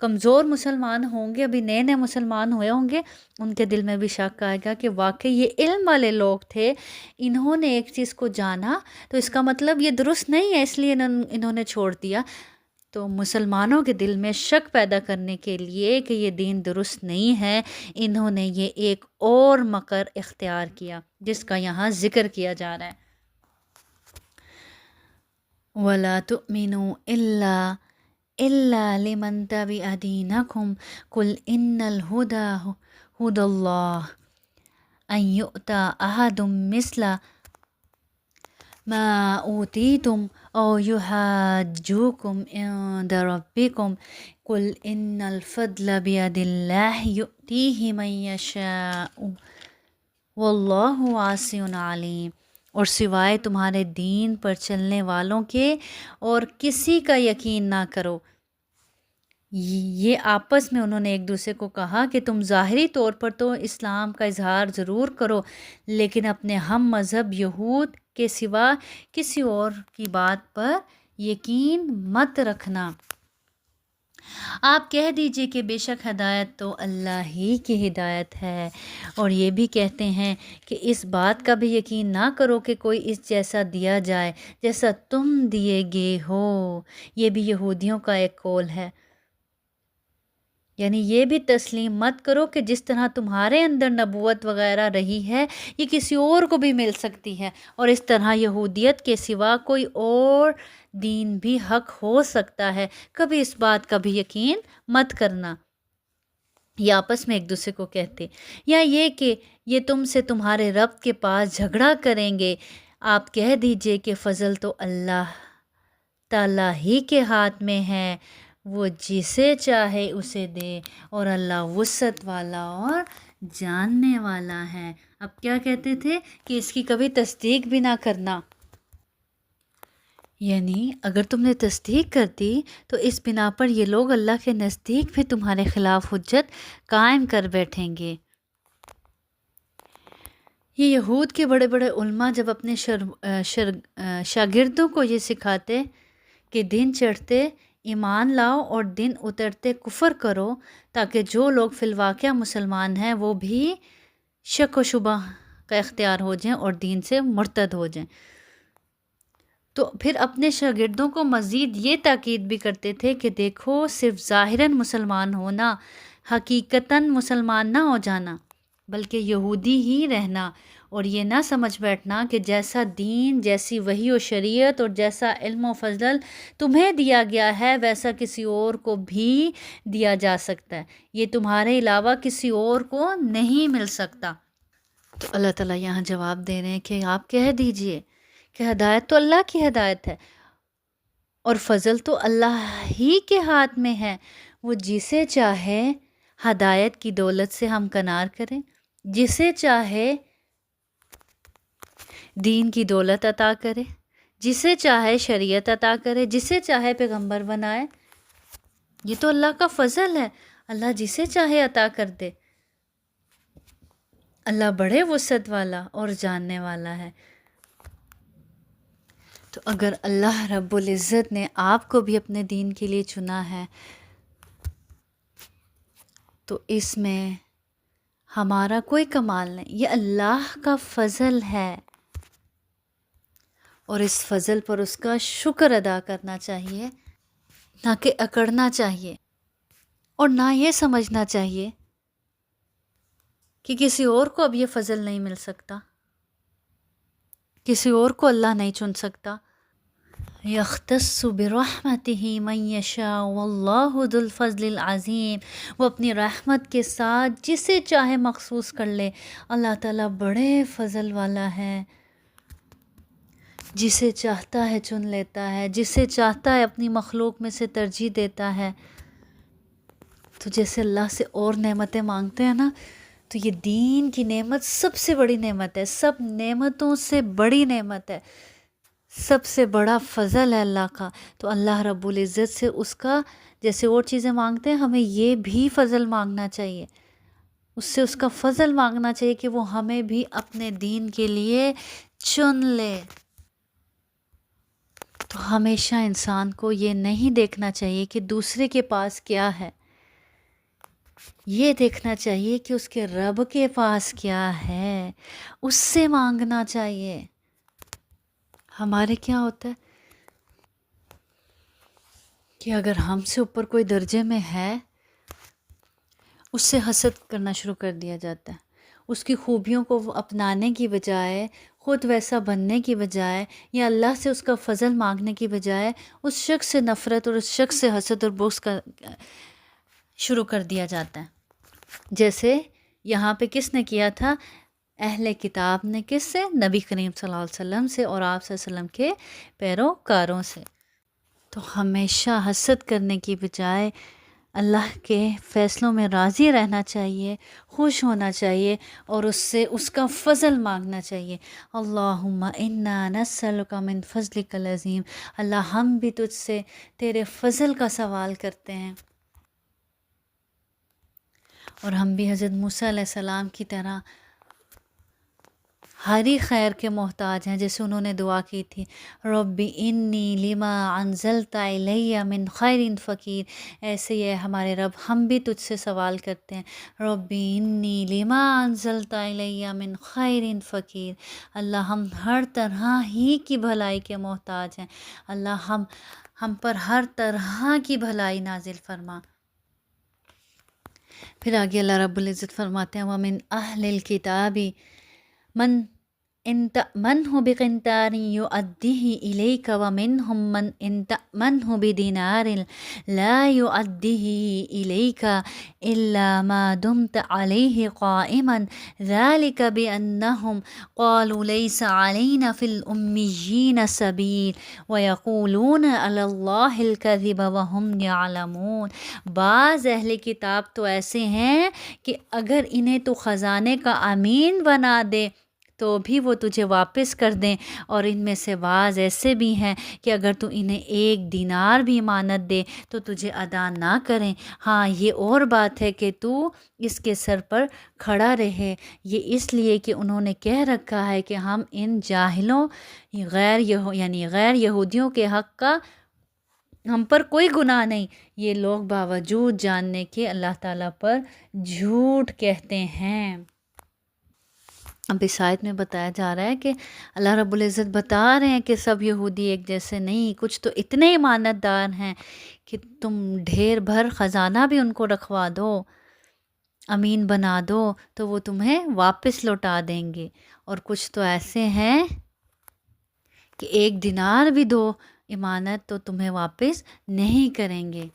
کمزور مسلمان ہوں گے، ابھی نئے مسلمان ہوئے ہوں گے، ان کے دل میں بھی شک آئے گا کہ واقعی یہ علم والے لوگ تھے، انہوں نے ایک چیز کو جانا تو اس کا مطلب یہ درست نہیں ہے، اس لیے انہوں نے چھوڑ دیا۔ تو مسلمانوں کے دل میں شک پیدا کرنے کے لیے کہ یہ دین درست نہیں ہے، انہوں نے یہ ایک اور مکر اختیار کیا جس کا یہاں ذکر کیا جا رہا ہے۔ وَلَا تُؤْمِنُوا إِلَّا لِمَنْ تَبِعَ دِينَكُمْ قُلْ إِنَّ الْهُدَى هُدَى اللَّهِ أَنْ يُؤْتَى أَحَدٌ مِثْلَ مَا أُوتِيتُمْ أَوْ يُحَاجُّوكُمْ عِنْدَ رَبِّكُمْ قُلْ إِنَّ الْفَضْلَ بِيَدِ اللَّهِ يُؤْتِيهِ مَنْ يَشَاءُ وَاللَّهُ وَاسِعٌ عَلِيمٌ۔ اور سوائے تمہارے دین پر چلنے والوں کے اور کسی کا یقین نہ کرو۔ یہ آپس میں انہوں نے ایک دوسرے کو کہا کہ تم ظاہری طور پر تو اسلام کا اظہار ضرور کرو لیکن اپنے ہم مذہب یہود کے سوا کسی اور کی بات پر یقین مت رکھنا۔ آپ کہہ دیجئے کہ بے شک ہدایت تو اللہ ہی کی ہدایت ہے، اور یہ بھی کہتے ہیں کہ اس بات کا بھی یقین نہ کرو کہ کوئی اس جیسا دیا جائے جیسا تم دیے گئے ہو۔ یہ بھی یہودیوں کا ایک قول ہے، یعنی یہ بھی تسلیم مت کرو کہ جس طرح تمہارے اندر نبوت وغیرہ رہی ہے یہ کسی اور کو بھی مل سکتی ہے، اور اس طرح یہودیت کے سوا کوئی اور دین بھی حق ہو سکتا ہے، کبھی اس بات کا بھی یقین مت کرنا۔ یہ آپس میں ایک دوسرے کو کہتے، یا یہ کہ یہ تم سے تمہارے رب کے پاس جھگڑا کریں گے، آپ کہہ دیجئے کہ فضل تو اللہ تعالیٰ ہی کے ہاتھ میں ہے، وہ جسے چاہے اسے دے، اور اللہ وسعت والا اور جاننے والا ہے۔ اب کیا کہتے تھے کہ اس کی کبھی تصدیق بھی نہ کرنا، یعنی اگر تم نے تصدیق کر دی تو اس بنا پر یہ لوگ اللہ کے نزدیک بھی تمہارے خلاف حجت قائم کر بیٹھیں گے۔ یہ یہود کے بڑے بڑے علماء جب اپنے شاگردوں کو یہ سکھاتے کہ دن چڑھتے ایمان لاؤ اور دن اترتے کفر کرو، تاکہ جو لوگ فی الواقعہ مسلمان ہیں وہ بھی شک و شبہ کا اختیار ہو جائیں اور دین سے مرتد ہو جائیں، تو پھر اپنے شاگردوں کو مزید یہ تاکید بھی کرتے تھے کہ دیکھو، صرف ظاہراً مسلمان ہونا، حقیقتاً مسلمان نہ ہو جانا، بلکہ یہودی ہی رہنا، اور یہ نہ سمجھ بیٹھنا کہ جیسا دین، جیسی وحی و شریعت اور جیسا علم و فضل تمہیں دیا گیا ہے ویسا کسی اور کو بھی دیا جا سکتا ہے، یہ تمہارے علاوہ کسی اور کو نہیں مل سکتا۔ تو اللہ تعالیٰ یہاں جواب دے رہے ہیں کہ آپ کہہ دیجئے کہ ہدایت تو اللہ کی ہدایت ہے، اور فضل تو اللہ ہی کے ہاتھ میں ہے، وہ جسے چاہے ہدایت کی دولت سے ہمکنار کرے، جسے چاہے دین کی دولت عطا کرے، جسے چاہے شریعت عطا کرے، جسے چاہے پیغمبر بنائے، یہ تو اللہ کا فضل ہے، اللہ جسے چاہے عطا کر دے، اللہ بڑے وسعت والا اور جاننے والا ہے۔ تو اگر اللہ رب العزت نے آپ کو بھی اپنے دین کے لیے چنا ہے تو اس میں ہمارا کوئی کمال نہیں، یہ اللہ کا فضل ہے، اور اس فضل پر اس کا شکر ادا کرنا چاہیے، نہ کہ اکڑنا چاہیے، اور نہ یہ سمجھنا چاہیے کہ کسی اور کو اب یہ فضل نہیں مل سکتا، کسی اور کو اللہ نہیں چن سکتا۔ یختص برحمتہ من یشاء واللہ ذو الفضل العظیم، وہ اپنی رحمت کے ساتھ جسے چاہے مخصوص کر لے، اللہ تعالیٰ بڑے فضل والا ہے، جسے چاہتا ہے چن لیتا ہے، جسے چاہتا ہے اپنی مخلوق میں سے ترجیح دیتا ہے۔ تو جیسے اللہ سے اور نعمتیں مانگتے ہیں نا، تو یہ دین کی نعمت سب سے بڑی نعمت ہے، سب نعمتوں سے بڑی نعمت ہے، سب سے بڑا فضل ہے اللہ کا۔ تو اللہ رب العزت سے اس کا جیسے اور چیزیں مانگتے ہیں، ہمیں یہ بھی فضل مانگنا چاہیے، اس سے اس کا فضل مانگنا چاہیے کہ وہ ہمیں بھی اپنے دین کے لیے چن لے۔ تو ہمیشہ انسان کو یہ نہیں دیکھنا چاہیے کہ دوسرے کے پاس کیا ہے، یہ دیکھنا چاہیے کہ اس کے رب کے پاس کیا ہے، اس سے مانگنا چاہیے۔ ہمارے کیا ہوتا ہے کہ اگر ہم سے اوپر کوئی درجے میں ہے، اس سے حسد کرنا شروع کر دیا جاتا ہے، اس کی خوبیوں کو اپنانے کی بجائے، خود ویسا بننے کی بجائے، یا اللہ سے اس کا فضل مانگنے کی بجائے اس شخص سے نفرت اور اس شخص سے حسد اور بغض کا شروع کر دیا جاتا ہے۔ جیسے یہاں پہ کس نے کیا تھا؟ اہل کتاب نے۔ کس سے؟ نبی کریم صلی اللہ علیہ وسلم سے اور آپ صلی اللہ علیہ وسلم کے پیروکاروں سے۔ تو ہمیشہ حسد کرنے کی بجائے اللہ کے فیصلوں میں راضی رہنا چاہیے، خوش ہونا چاہیے، اور اس سے اس کا فضل مانگنا چاہیے۔ اللہم انا نسألک من فضلک العظیم، اللہ ہم بھی تجھ سے تیرے فضل کا سوال کرتے ہیں، اور ہم بھی حضرت موسیٰ علیہ السلام کی طرح ہر ہی خیر کے محتاج ہیں، جیسے انہوں نے دعا کی تھی، رب انی لما انزلت الی من خیر فقیر۔ ایسے ہی ہے ہمارے رب، ہم بھی تجھ سے سوال کرتے ہیں، رب انی لما انزلت الی من خیر فقیر۔ اللہ ہم ہر طرح ہی کی بھلائی کے محتاج ہیں، اللہ ہم پر ہر طرح کی بھلائی نازل فرما۔ پھر آگے اللہ رب العزت فرماتے ہیں وَمِنْ أَهْلِ الْكِتَابِ من إن تأمنه بقنطار يؤديه إليك ومنهم من إن تأمنه بدينار لا يؤديه إليك إلا ما دمت عليه قائما ذلك بأنهم قالوا ليس علينا في الأميين سبيل ويقولون على الله الكذب وهم يعلمون۔ بعض اہل کتاب تو ایسے ہیں کہ اگر انہیں تو خزانے کا امین بنا دے تو بھی وہ تجھے واپس کر دیں، اور ان میں سے بعض ایسے بھی ہیں کہ اگر تو انہیں 1 دینار بھی امانت دے تو تجھے ادا نہ کریں۔ ہاں یہ اور بات ہے کہ تو اس کے سر پر کھڑا رہے، یہ اس لیے کہ انہوں نے کہہ رکھا ہے کہ ہم ان جاہلوں غیر یہودیوں کے حق کا ہم پر کوئی گناہ نہیں۔ یہ لوگ باوجود جاننے کے اللہ تعالیٰ پر جھوٹ کہتے ہیں۔ اب اس آیت میں بتایا جا رہا ہے کہ اللہ رب العزت بتا رہے ہیں کہ سب یہودی ایک جیسے نہیں، کچھ تو اتنے ایمانت دار ہیں کہ تم ڈھیر بھر خزانہ بھی ان کو رکھوا دو، امین بنا دو تو وہ تمہیں واپس لوٹا دیں گے، اور کچھ تو ایسے ہیں کہ 1 دینار بھی دو امانت تو تمہیں واپس نہیں کریں گے۔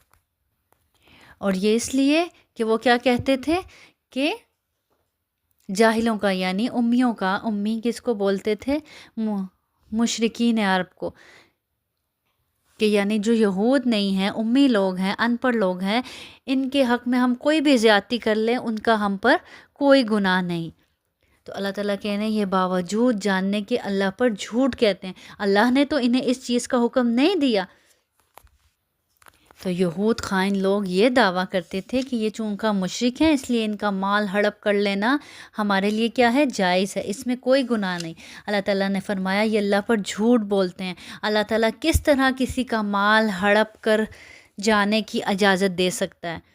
اور یہ اس لیے کہ وہ کیا کہتے تھے کہ جاہلوں کا یعنی امیوں کا، امی کس کو بولتے تھے؟ مشرکین عرب کو، کہ یعنی جو یہود نہیں ہیں، امی لوگ ہیں، ان پڑھ لوگ ہیں، ان کے حق میں ہم کوئی بھی زیادتی کر لیں ان کا ہم پر کوئی گناہ نہیں۔ تو اللہ تعالیٰ کہہ رہے ہیں یہ باوجود جاننے کے اللہ پر جھوٹ کہتے ہیں، اللہ نے تو انہیں اس چیز کا حکم نہیں دیا۔ تو یہود خائن لوگ یہ دعویٰ کرتے تھے کہ یہ چونکہ مشرک ہیں اس لیے ان کا مال ہڑپ کر لینا ہمارے لیے کیا ہے؟ جائز ہے، اس میں کوئی گناہ نہیں۔ اللہ تعالیٰ نے فرمایا یہ اللہ پر جھوٹ بولتے ہیں۔ اللہ تعالیٰ کس طرح کسی کا مال ہڑپ کر جانے کی اجازت دے سکتا ہے؟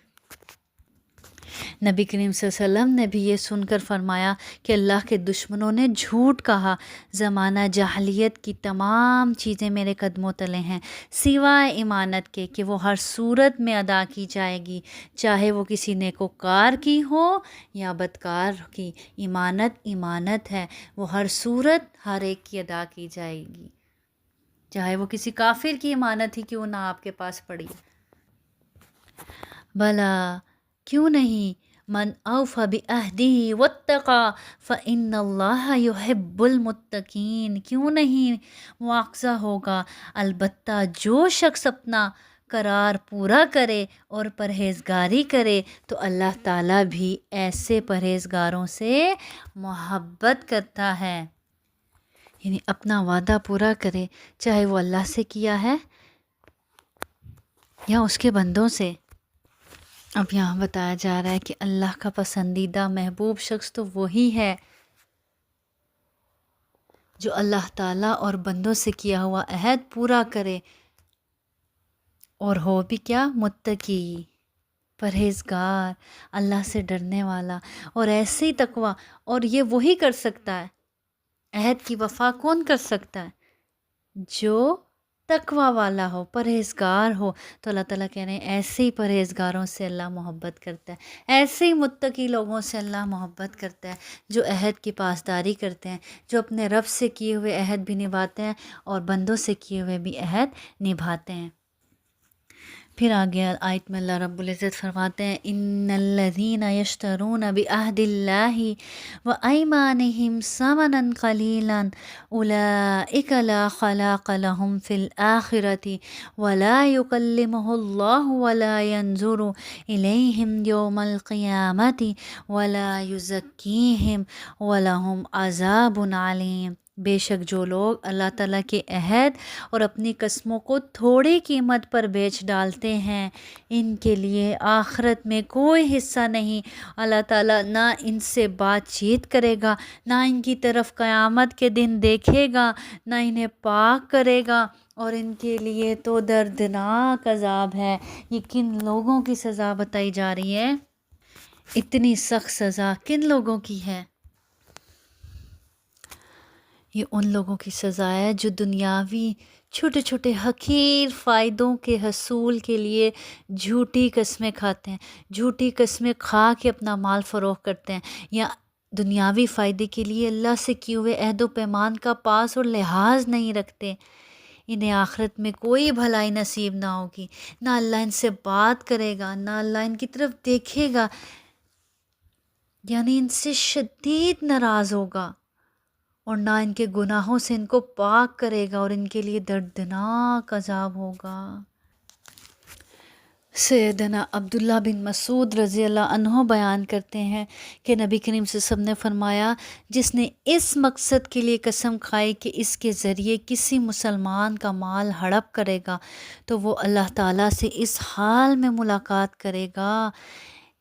نبی کریم صلی اللہ علیہ وسلم نے بھی یہ سن کر فرمایا کہ اللہ کے دشمنوں نے جھوٹ کہا، زمانہ جاہلیت کی تمام چیزیں میرے قدموں تلے ہیں سوائے امانت کے کہ وہ ہر صورت میں ادا کی جائے گی، چاہے وہ کسی نیکوکار کی ہو یا بدکار کی۔ امانت ہے، وہ ہر صورت ہر ایک کی ادا کی جائے گی، چاہے وہ کسی کافر کی امانت ہی کیوں نہ آپ کے پاس پڑی۔ بھلا کیوں نہیں، من اوفی بعہدہ واتقی فإن اللہ یحب المتقین، کیوں نہیں مواخذہ ہوگا، البتہ جو شخص اپنا قرار پورا کرے اور پرہیزگاری کرے تو اللہ تعالیٰ بھی ایسے پرہیزگاروں سے محبت کرتا ہے۔ یعنی اپنا وعدہ پورا کرے، چاہے وہ اللہ سے کیا ہے یا اس کے بندوں سے۔ اب یہاں بتایا جا رہا ہے کہ اللہ کا پسندیدہ محبوب شخص تو وہی ہے جو اللہ تعالیٰ اور بندوں سے کیا ہوا عہد پورا کرے، اور ہو بھی کیا؟ متقی، پرہیزگار، اللہ سے ڈرنے والا، اور ایسے ہی تقویٰ۔ اور یہ وہی کر سکتا ہے، عہد کی وفا کون کر سکتا ہے؟ جو تقویٰ والا ہو، پرہیزگار ہو۔ تو اللہ تعالیٰ کہہ رہے ہیں ایسے ہی پرہیزگاروں سے اللہ محبت کرتا ہے، ایسے ہی متقی لوگوں سے اللہ محبت کرتا ہے، جو عہد کی پاسداری کرتے ہیں، جو اپنے رب سے کیے ہوئے عہد بھی نبھاتے ہیں اور بندوں سے کیے ہوئے بھی عہد نبھاتے ہیں۔ پھر آگے آیت میں اللہ رب العزت فرماتے ہیں ان الذین یشترون بعہد اللہ وایمانہم ثمنا قلیلا اولئک لا خلاق لهم فی الآخرۃ ولا یکلمهم اللہ ولا ینظر الیہم یوم القیامۃ ولا یزکیہم ولہم عذاب علیم۔ بے شک جو لوگ اللہ تعالیٰ کے عہد اور اپنی قسموں کو تھوڑی قیمت پر بیچ ڈالتے ہیں، ان کے لیے آخرت میں کوئی حصہ نہیں۔ اللہ تعالیٰ نہ ان سے بات چیت کرے گا، نہ ان کی طرف قیامت کے دن دیکھے گا، نہ انہیں پاک کرے گا، اور ان کے لیے تو دردناک عذاب ہے۔ یہ کن لوگوں کی سزا بتائی جا رہی ہے؟ اتنی سخت سزا کن لوگوں کی ہے؟ یہ ان لوگوں کی سزا ہے جو دنیاوی چھوٹے چھوٹے حقیر فائدوں کے حصول کے لیے جھوٹی قسمیں کھاتے ہیں، جھوٹی قسمیں کھا کے اپنا مال فروخت کرتے ہیں، یا دنیاوی فائدے کے لیے اللہ سے کیے ہوئے عہد و پیمان کا پاس اور لحاظ نہیں رکھتے، انہیں آخرت میں کوئی بھلائی نصیب نہ ہوگی، نہ اللہ ان سے بات کرے گا، نہ اللہ ان کی طرف دیکھے گا، یعنی ان سے شدید ناراض ہوگا، اور نہ ان کے گناہوں سے ان کو پاک کرے گا، اور ان کے لیے دردناک عذاب ہوگا۔ سیدنا عبداللہ بن مسعود رضی اللہ عنہ بیان کرتے ہیں کہ نبی کریم صلی اللہ علیہ وسلم نے فرمایا، جس نے اس مقصد کے لیے قسم کھائی کہ اس کے ذریعے کسی مسلمان کا مال ہڑپ کرے گا تو وہ اللہ تعالیٰ سے اس حال میں ملاقات کرے گا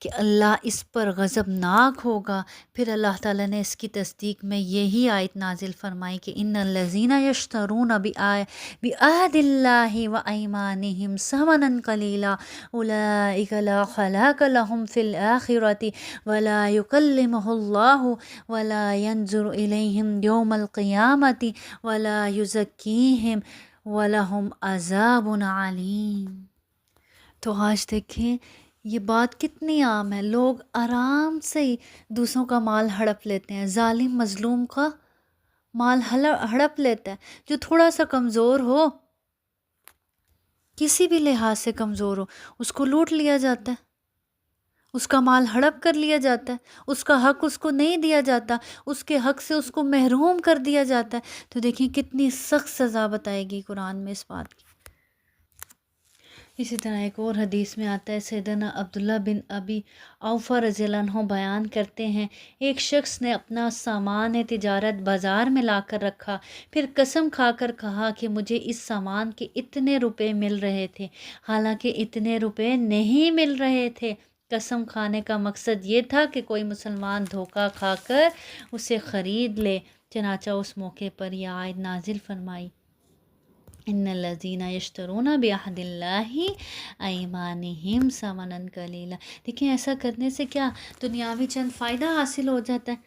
کہ اللہ اس پر غضبناک ہوگا۔ پھر اللہ تعالیٰ نے اس کی تصدیق میں یہی آیت نازل فرمائی کہ ان الذین یشترون بعہد اللہ وایمانہم ثمنا قلیلا اولئک لا خلاق لهم فی الآخرۃ ولا یکلمهم اللہ ولا ینظر الیہم یوم القیامۃ ولا یزکیہم ولہم عذاب علیم۔ تو آج دیکھیں یہ بات کتنی عام ہے، لوگ آرام سے ہی دوسروں کا مال ہڑپ لیتے ہیں، ظالم مظلوم کا مال ہڑپ لیتا ہے، جو تھوڑا سا کمزور ہو، کسی بھی لحاظ سے کمزور ہو، اس کو لوٹ لیا جاتا ہے، اس کا مال ہڑپ کر لیا جاتا ہے، اس کا حق اس کو نہیں دیا جاتا، اس کے حق سے اس کو محروم کر دیا جاتا ہے۔ تو دیکھیں کتنی سخت سزا بتائے گی قرآن میں اس بات کی۔ اسی طرح ایک اور حدیث میں آتا ہے، سیدنا عبداللہ بن ابی اوفا رضی اللہ عنہ بیان کرتے ہیں، ایک شخص نے اپنا سامان تجارت بازار میں لا کر رکھا، پھر قسم کھا کر کہا کہ مجھے اس سامان کے اتنے روپے مل رہے تھے، حالانکہ اتنے روپے نہیں مل رہے تھے۔ قسم کھانے کا مقصد یہ تھا کہ کوئی مسلمان دھوکہ کھا کر اسے خرید لے، چنانچہ اس موقع پر یہ آیت نازل فرمائی، ان الذین یشترون بعہد اللہ ایمانہم ثمنا قلیلا۔ دیکھیں ایسا کرنے سے کیا دنیاوی چند فائدہ حاصل ہو جاتا ہے،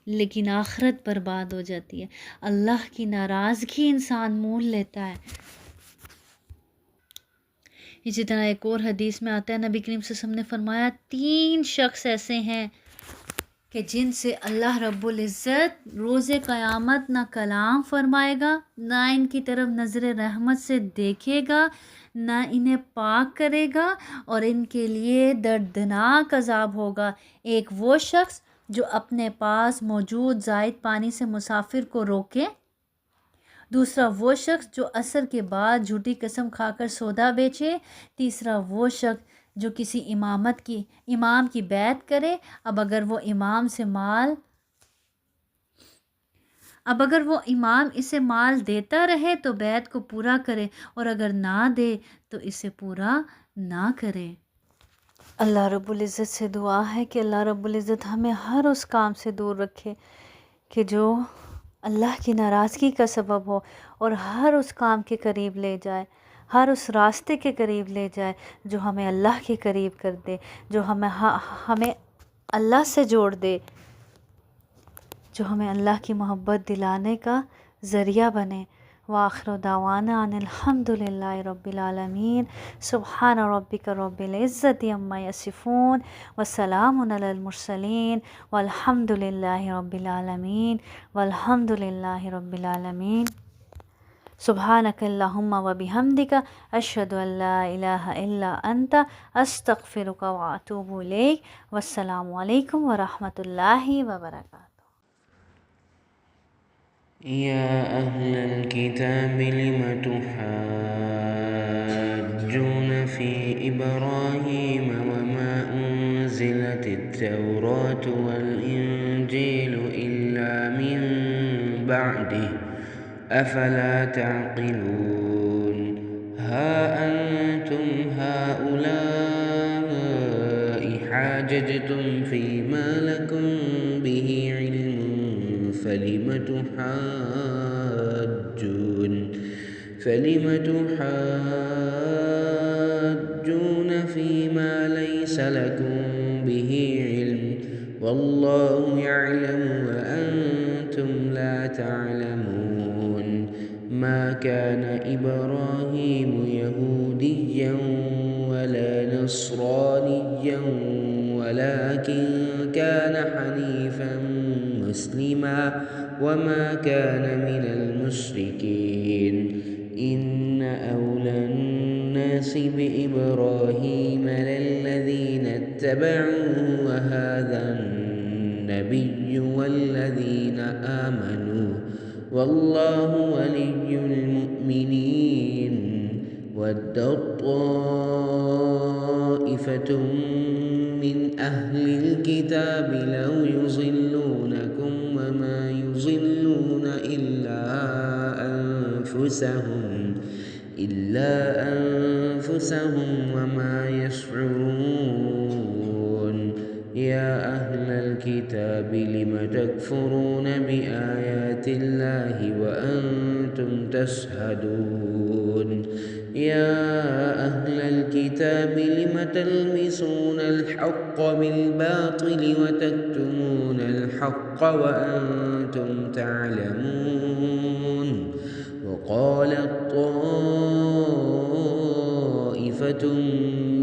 لیکن آخرت برباد ہو جاتی ہے، اللہ کی ناراضگی انسان مول لیتا ہے۔ اسی طرح ایک اور حدیث میں آتا ہے، نبی کریم صلی اللہ علیہ وسلم نے فرمایا، 3 شخص ایسے ہیں کہ جن سے اللہ رب العزت روز قیامت نہ کلام فرمائے گا، نہ ان کی طرف نظر رحمت سے دیکھے گا، نہ انہیں پاک کرے گا، اور ان کے لیے دردناک عذاب ہوگا۔ ایک وہ شخص جو اپنے پاس موجود زائد پانی سے مسافر کو روکے، دوسرا وہ شخص جو عصر کے بعد جھوٹی قسم کھا کر سودا بیچے، تیسرا وہ شخص جو کسی امام کی بیعت کرے، اب اگر وہ امام اسے مال دیتا رہے تو بیعت کو پورا کرے، اور اگر نہ دے تو اسے پورا نہ کرے۔ اللہ رب العزت سے دعا ہے کہ اللہ رب العزت ہمیں ہر اس کام سے دور رکھے کہ جو اللہ کی ناراضگی کا سبب ہو، اور ہر اس کام کے قریب لے جائے، ہر اس راستے کے قریب لے جائے جو ہمیں اللہ کے قریب کر دے، جو ہمیں اللہ سے جوڑ دے، جو ہمیں اللہ کی محبت دلانے کا ذریعہ بنے۔ وآخر دعوانا ان الحمد للہ رب العالمین، سبحان ربک رب العزت عما یصفون، وسلام علی المرسلین، والحمد للہ رب العالمین، والحمد للہ رب العالمین۔ سبحانک اللہم وبحمدک، اشہد ان لا الہ الا انت، استغفرک واتوب الیک۔ والسلام علیکم ورحمۃ اللہ وبرکاتہ۔ يا أهل الكتاب لم تحاجون في إبراهيم وما أنزلت التوراة والإنجيل إلا من بعده أفلا تعقلون ها أنتم هؤلاء حاججتم فيما لكم به علم فلم تحاجون فيما ليس لكم به علم والله يعلم وأنتم لا تعلمون ما كان إبراهيم يهوديا ولا نصرانيا نصرانيا ولكن كان حنيفا مسلما وما كان من المشركين إن أولى الناس بإبراهيم للذين اتبعوه وهذا النبي والذين آمنوا والله ولي المؤمنين ودت طائفة من أهل الكتاب لو يضلونكم وما يضلون إلا أنفسهم وما يشعرون يا أهل الكتاب لم تكفرون بآيات الله وأنتم تشهدون يا أهل الكتاب لم تلمسون الحق بالباطل وتكتمون الحق وأنتم تعلمون وقالت طائفة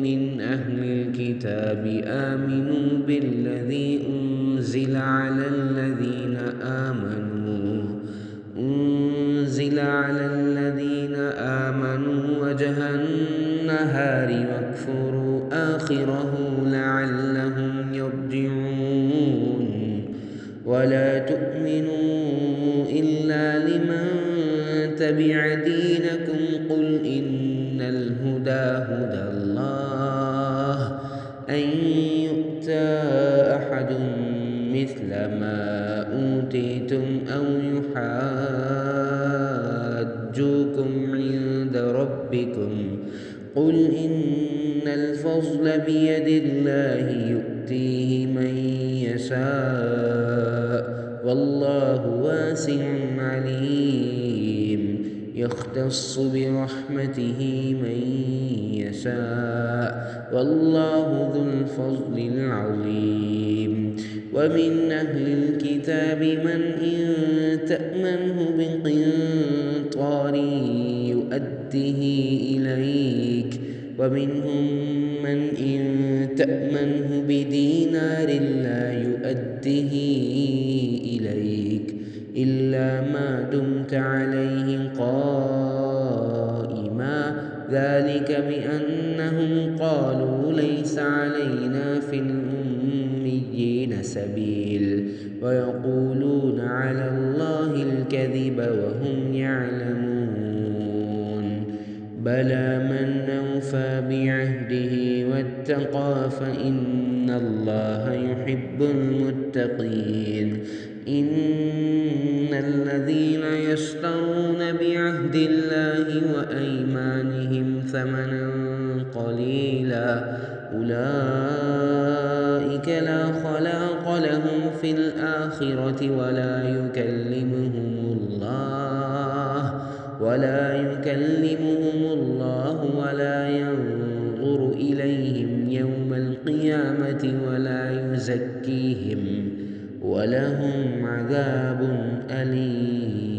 من أهل الكتاب آمنوا بالذي أنزل على الذين آمنوا وجه النهار واكفروا آخره لعلهم يرجعون ولا تؤمنوا إلا لمن تبع دينكم قل إن الهدى هدى الله أن يؤتى أحد مثل ما أوتيتم أو يحاجوكم عند ربكم قل إن الفضل بيد الله يؤتيه من يشاء والله واسع عليم يختص برحمته من يشاء والله ذو الفضل العظيم ومن أهل الكتاب من إن تأمنه بقنطار يؤده إليك ومنهم من إن تأمنه بدينار لا يؤده إليك إلا ما دمت عليه قائما ذلك بأنهم قالوا ليس علينا في الأميين سبيل ويقولون على الله الكذب وهم يعلمون بلى من أوفى بعهده واتقى فإن الله يحب المتقين إن الذين يشترون بعهد الله وأيمانهم ثمنا قليلا أولئك لا خلاق لهم في الآخرة ولا يكلمهم الله ولا ينظر إليهم يوم القيامة ولا يزكيهم ولهم عذاب أليم.